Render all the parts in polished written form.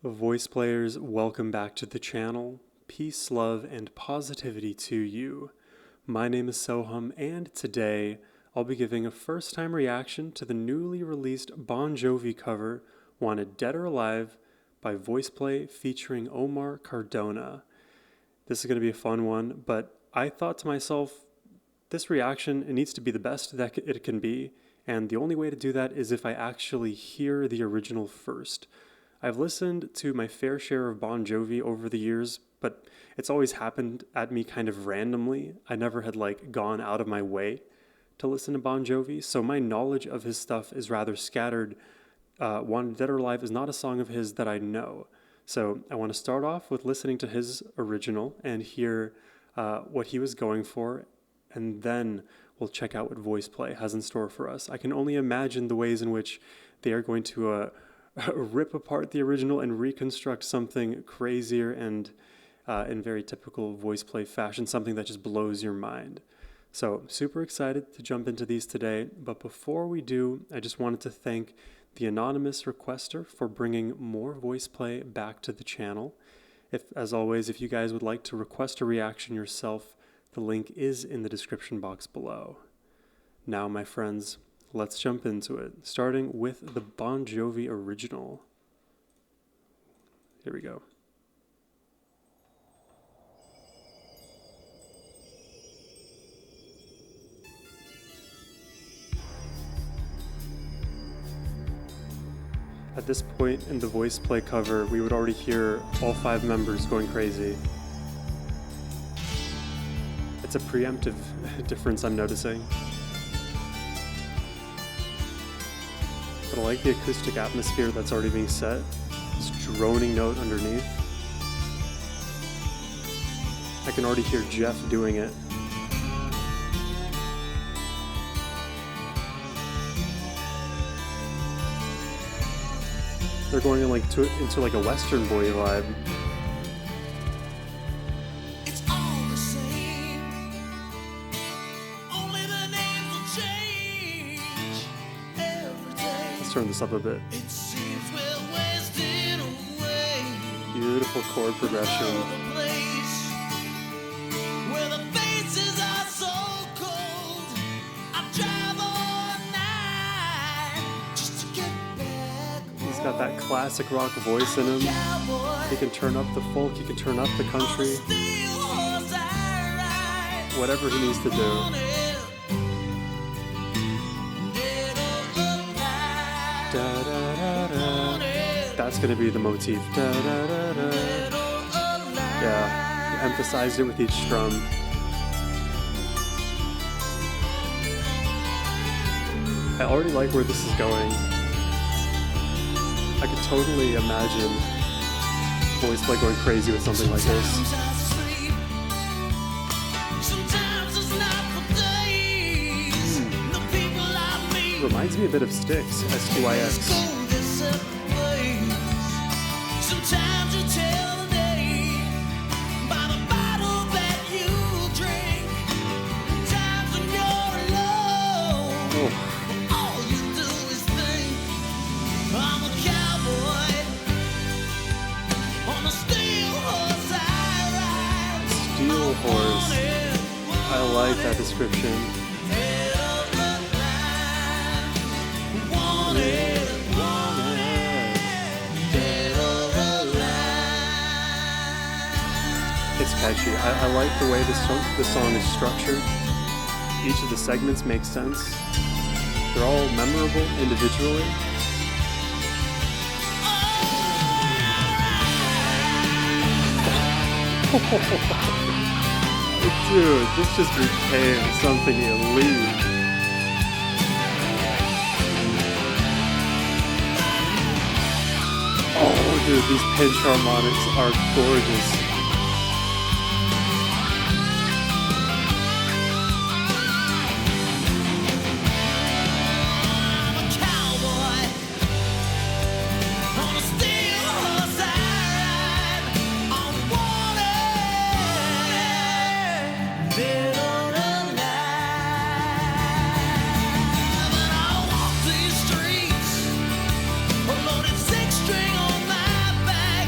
Voice players, welcome back to the channel. Peace, love, and positivity to you. My name is Sohum, and today I'll be giving a first-time reaction to the newly released Bon Jovi cover, Wanted Dead or Alive, by VoicePlay featuring Omar Cardona. This is going to be a fun one, but I thought to myself, this reaction, it needs to be the best that it can be, and the only way to do that is if I actually hear the original first. I've listened to my fair share of Bon Jovi over the years, but it's always happened at me kind of randomly. I never had gone out of my way to listen to Bon Jovi, so my knowledge of his stuff is rather scattered. Wanted Dead or Alive is not a song of his that I know. So I want to start off with listening to his original and hear what he was going for, and then we'll check out what VoicePlay has in store for us. I can only imagine the ways in which they are going to rip apart the original and reconstruct something crazier and in very typical VoicePlay fashion, something that just blows your mind. So super excited to jump into these today, but before we do, I just wanted to thank the anonymous requester for bringing more VoicePlay back to the channel. As always, if you guys would like to request a reaction yourself, the link is in the description box below. Now, my friends, let's jump into it, starting with the Bon Jovi original. Here we go. At this point in the VoicePlay cover, we would already hear all 5 members going crazy. It's a preemptive difference I'm noticing. But I like the acoustic atmosphere that's already being set. This droning note underneath. I can already hear Jeff doing it. They're going into a Western boy vibe. It's all the same. Only the names will change every day. Let's turn this up a bit. It seems we're wasting away. Beautiful chord progression. The place where the faces are so cold. I drive all night just to get back. He's got that classic rock voice in him. He can turn up the folk, he can turn up the country. Whatever he needs to do. Da, da, da, da. That's gonna be the motif. Da, da, da, da. Yeah, he emphasized it with each strum. I already like where this is going. I could totally imagine VoicePlay going crazy with something like this. Reminds me a bit of Styx, STYX. Sometimes you tell the day by the bottle that you drink. Times when you're alone, all you do is think. I'm a cowboy on a steel horse I ride. Steel horse. I like that description. It's catchy. I like the way this song is structured. Each of the segments makes sense. They're all memorable individually. Dude, this just became something elite. Oh, dude, these pinch harmonics are gorgeous. Loaded 6-string on my back.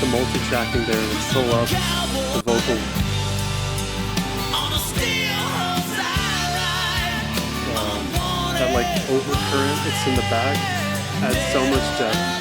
the multi-tracking there and still up the vocal. That like overcurrent, it's in the back, adds so much depth.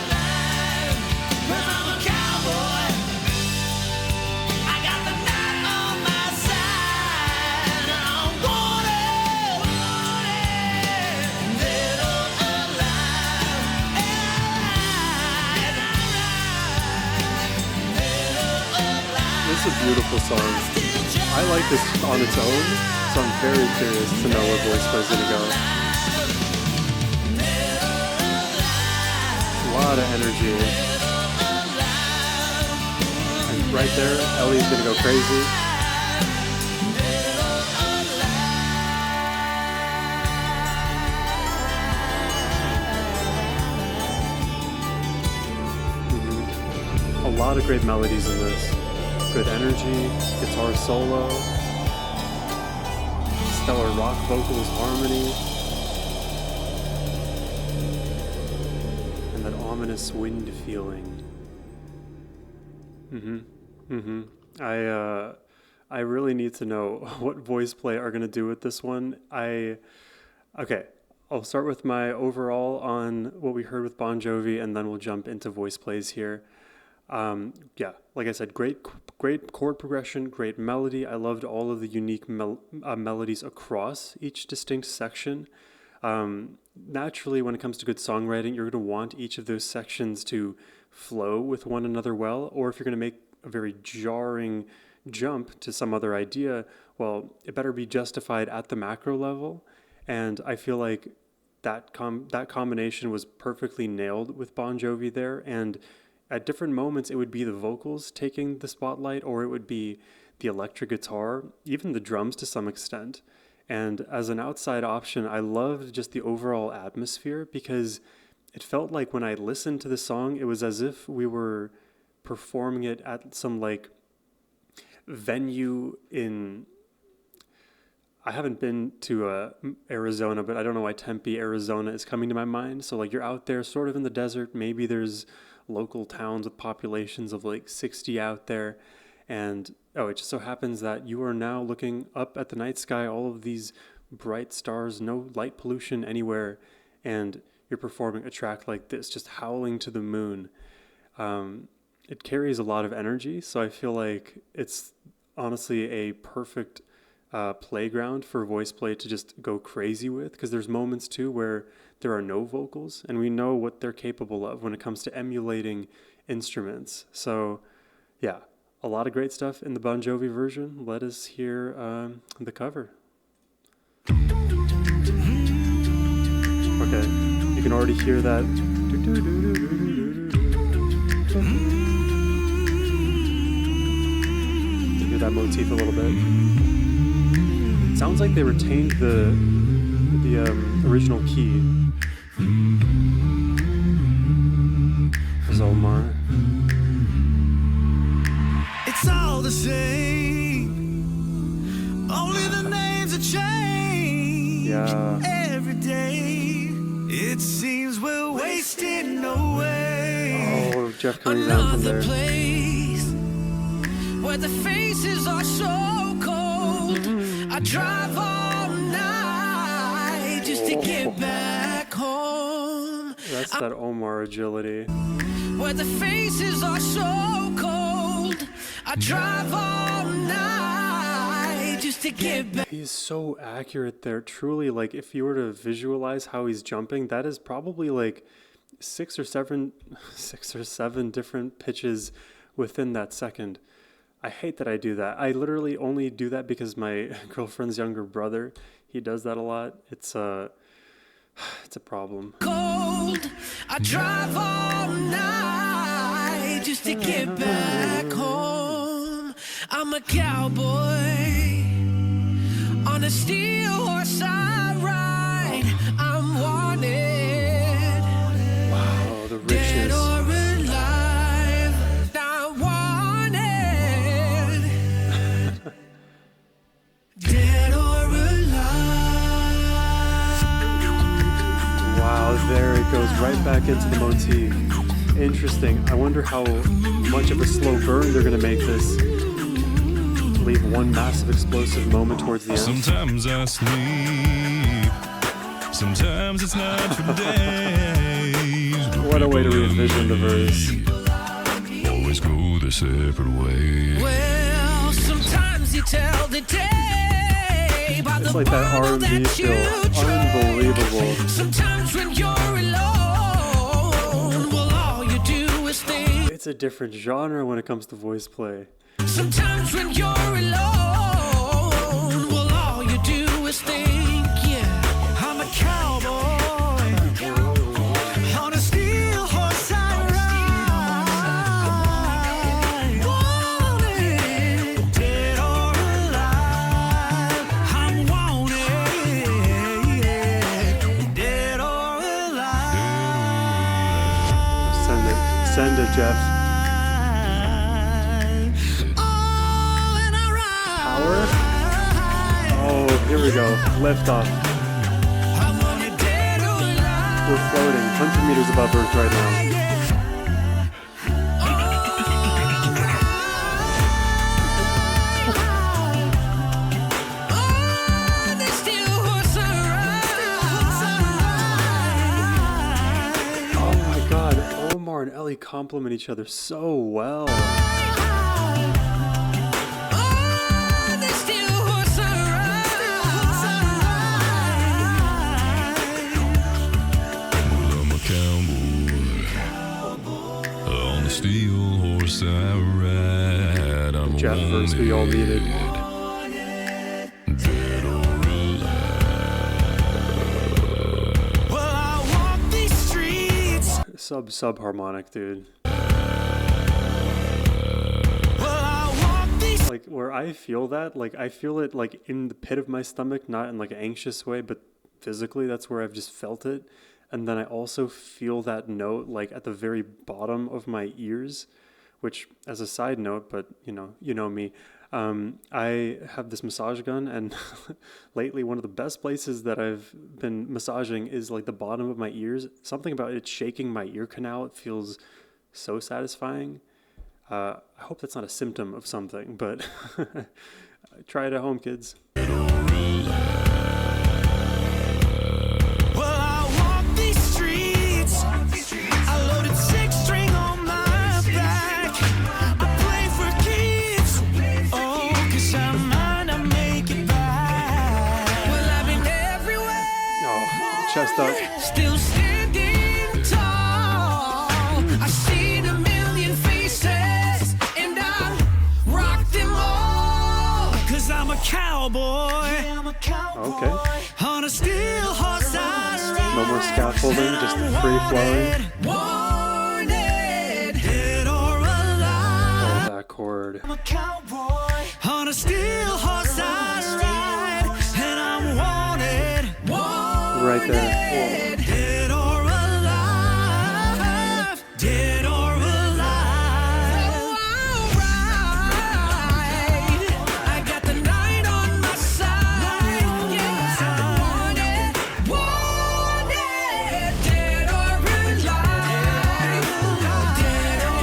This is a beautiful song. I like this on its own, so I'm very curious to know where VoicePlay is going to go. A lot of energy. And right there, Ellie's going to go crazy. A lot of great melodies in this. Good energy, guitar solo, stellar rock vocals, harmony, and that ominous wind feeling. I really need to know what VoicePlay are going to do with this one. Okay, I'll start with my overall on what we heard with Bon Jovi, and then we'll jump into VoicePlays here. Yeah, like I said, great chord progression, great melody. I loved all of the unique melodies across each distinct section. Naturally, when it comes to good songwriting, you're going to want each of those sections to flow with one another well, or if you're going to make a very jarring jump to some other idea, well, it better be justified at the macro level. And I feel like that combination was perfectly nailed with Bon Jovi there, and at different moments, it would be the vocals taking the spotlight, or it would be the electric guitar, even the drums to some extent. And as an outside option, I loved just the overall atmosphere, because it felt like when I listened to the song, it was as if we were performing it at some like venue in... I haven't been to Arizona, but I don't know why Tempe, Arizona is coming to my mind. So like you're out there sort of in the desert, maybe there's local towns with populations of like 60 out there, and it just so happens that you are now looking up at the night sky, all of these bright stars, no light pollution anywhere, and you're performing a track like this, just howling to the moon. It carries a lot of energy, so I feel like it's honestly a perfect playground for VoicePlay to just go crazy with, because there's moments too where there are no vocals, and we know what they're capable of when it comes to emulating instruments. So yeah, a lot of great stuff in the Bon Jovi version. Let us hear the cover. Okay, you can already hear that. You hear that motif a little bit. Sounds like they retained the original key. There's Omar. It's all the same. Only the names have changed. Yeah. Every day it seems we're wasting away. Oh, Jeff coming down from there. Another place where the faces are so cold. I drive all night just to get back home. That's that Omar agility. Where the faces are so cold. I drive all night just to get back. He's so accurate there. Truly, like if you were to visualize how he's jumping, that is probably like six or seven different pitches within that second. I hate that I do that. I literally only do that because my girlfriend's younger brother, he does that a lot. It's a problem. Cold. I drive all night just to get back home. I'm a cowboy on a steel horse I ride. I'm wanted. Wow, the Dead richness. or alive, I'm wanted. Dead or alive. Wow, there it goes right back into the motif. Interesting. I wonder how much of a slow burn they're going to make this. Leave one massive explosive moment towards the end. Sometimes I sleep. Sometimes it's not for days. What a way to re-envision the verse. Always go the separate way. Well, sometimes you tell the day by It's the like that bottle R&B that feel. you drank. Unbelievable. Sometimes when you're alone, well, all you do is think. It's a different genre when it comes to voice play. Sometimes when you're alone, well, all you do is think, yeah, I'm a cowboy on a steel horse I ride. Wanted, dead or alive, I'm wanted, dead or alive. Send it, Jeff. Oh, here we go. Lift off. We're floating 100 meters above Earth right now. Oh my God, Omar and Ellie complement each other so well. Steel horse I ride. I'm Jeff verse we all needed. Dead or alive. Well, I walk these streets. Sub harmonic, dude. Well, I walk these. Like where I feel that, like I feel it like in the pit of my stomach, not in like an anxious way, but physically that's where I've just felt it. And then I also feel that note like at the very bottom of my ears, which as a side note, but you know me, I have this massage gun, and lately one of the best places that I've been massaging is like the bottom of my ears. Something about it shaking my ear canal, it feels so satisfying. I hope that's not a symptom of something, but try it at home, kids. Chest up. Still standing tall. I've seen a million faces and I rock them all. 'Cause I'm a cowboy. Yeah, I'm a cowboy. Okay. On a steel horse I ride. No more scaffolding, just free flowing. Wanted, dead or alive. Oh, that chord. I'm a cowboy. On a steel horse I ride. And I'm wanted. Right there. Dead or alive, dead or alive. So alright, I got the night on my side. Yes, I want it, dead or alive, dead or alive, dead or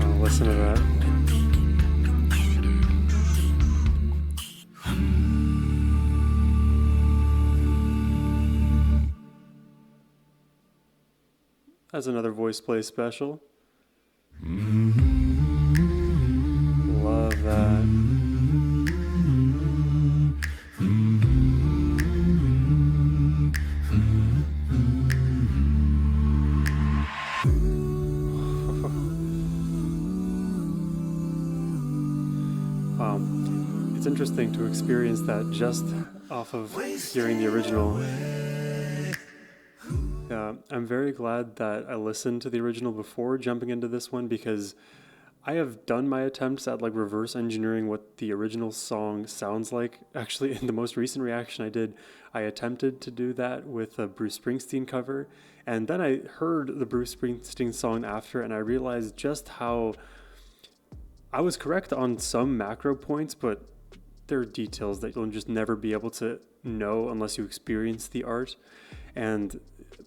Oh, listen to that. That's another voice play special. Love that. It's interesting to experience that just off of hearing the original. I'm very glad that I listened to the original before jumping into this one, because I have done my attempts at like reverse engineering what the original song sounds like. Actually, in the most recent reaction I did, I attempted to do that with a Bruce Springsteen cover. And then I heard the Bruce Springsteen song after, and I realized just how I was correct on some macro points, but there are details that you'll just never be able to know unless you experience the art. And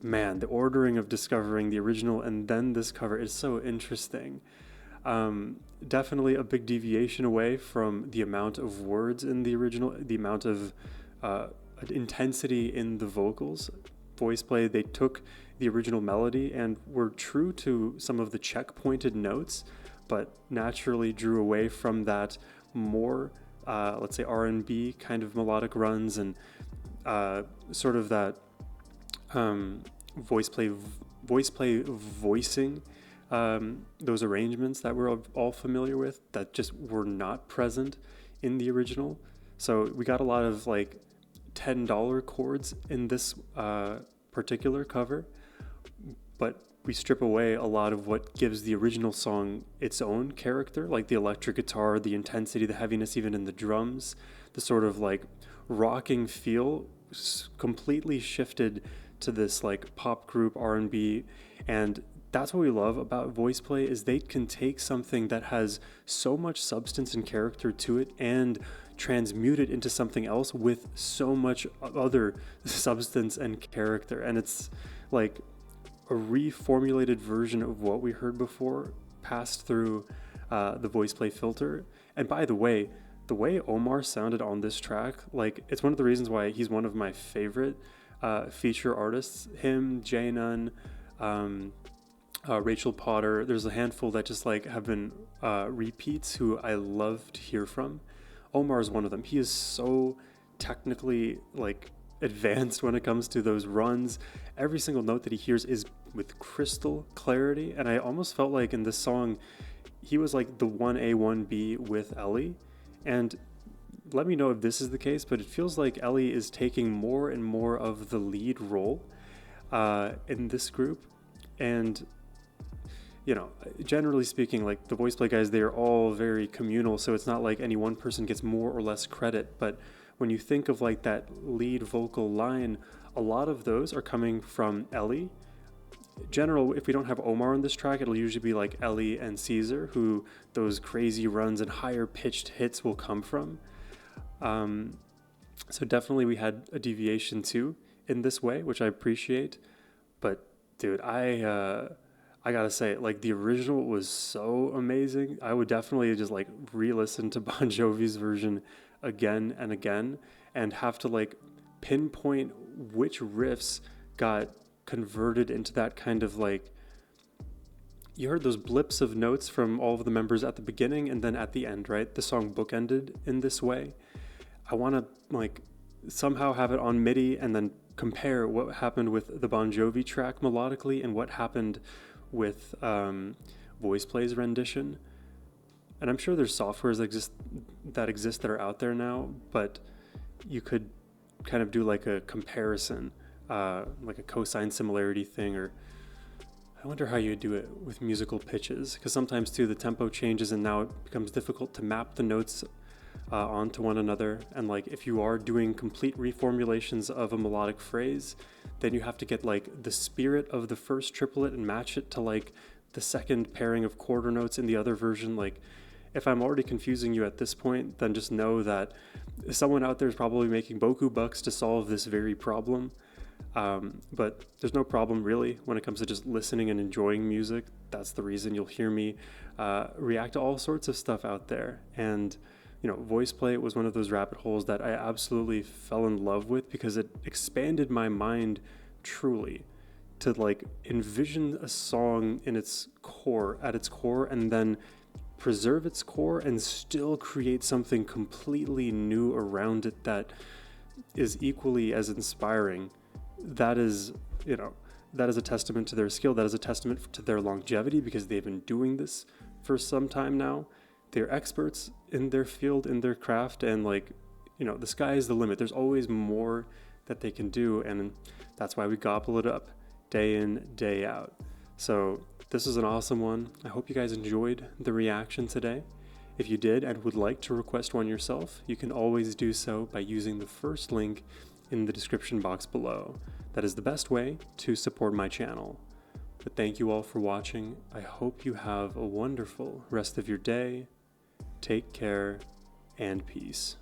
man, the ordering of discovering the original and then this cover is so interesting. Definitely a big deviation away from the amount of words in the original, the amount of intensity in the vocals. VoicePlay, they took the original melody and were true to some of the check-pointed notes, but naturally drew away from that more, let's say, R&B kind of melodic runs and sort of that VoicePlay voicing those arrangements that we're all familiar with that just were not present in the original. So we got a lot of like $10 chords in this particular cover, but we strip away a lot of what gives the original song its own character, like the electric guitar, the intensity, the heaviness, even in the drums, the sort of like rocking feel completely shifted to this like pop group R&B. And that's what we love about VoicePlay is they can take something that has so much substance and character to it and transmute it into something else with so much other substance and character. And it's like a reformulated version of what we heard before passed through the VoicePlay filter. And by the way Omar sounded on this track, like it's one of the reasons why he's one of my favorite feature artists. Him, Jay Nunn, Rachel Potter. There's a handful that just like have been repeats who I love to hear from. Omar is one of them. He is so technically like advanced when it comes to those runs. Every single note that he hears is with crystal clarity, and I almost felt like in this song he was like the 1A 1B with Ellie. And let me know if this is the case, but it feels like Ellie is taking more and more of the lead role in this group. And you know, generally speaking, like the VoicePlay guys, they are all very communal, so it's not like any one person gets more or less credit. But when you think of like that lead vocal line, a lot of those are coming from Ellie. General, if we don't have Omar on this track, it'll usually be like Ellie and Caesar, who those crazy runs and higher pitched hits will come from. So definitely we had a deviation too in this way, which I appreciate. But dude, I gotta say, like the original was so amazing. I would definitely just like re-listen to Bon Jovi's version again and again and have to like pinpoint which riffs got converted into that kind of like, you heard those blips of notes from all of the members at the beginning and then at the end, right? The song bookended in this way. I want to like somehow have it on MIDI and then compare what happened with the Bon Jovi track melodically and what happened with VoicePlay's rendition. And I'm sure there's softwares that exist that are out there now, but you could kind of do like a comparison, like a cosine similarity thing, or I wonder how you do it with musical pitches, because sometimes too the tempo changes and now it becomes difficult to map the notes onto one another. And like if you are doing complete reformulations of a melodic phrase, then you have to get like the spirit of the first triplet and match it to like the second pairing of quarter notes in the other version. Like if I'm already confusing you at this point, then just know that someone out there is probably making boku bucks to solve this very problem. But there's no problem really when it comes to just listening and enjoying music. That's the reason you'll hear me react to all sorts of stuff out there. And you know, VoicePlay was one of those rabbit holes that I absolutely fell in love with because it expanded my mind truly to like envision a song in its core, at its core, and then preserve its core and still create something completely new around it that is equally as inspiring. That is, you know, that is a testament to their skill. That is a testament to their longevity because they've been doing this for some time now. They're experts in their field, in their craft, and like, you know, the sky is the limit. There's always more that they can do, and that's why we gobble it up day in, day out. So this is an awesome one. I hope you guys enjoyed the reaction today. If you did and would like to request one yourself, you can always do so by using the first link in the description box below. That is the best way to support my channel. But thank you all for watching. I hope you have a wonderful rest of your day. Take care and peace.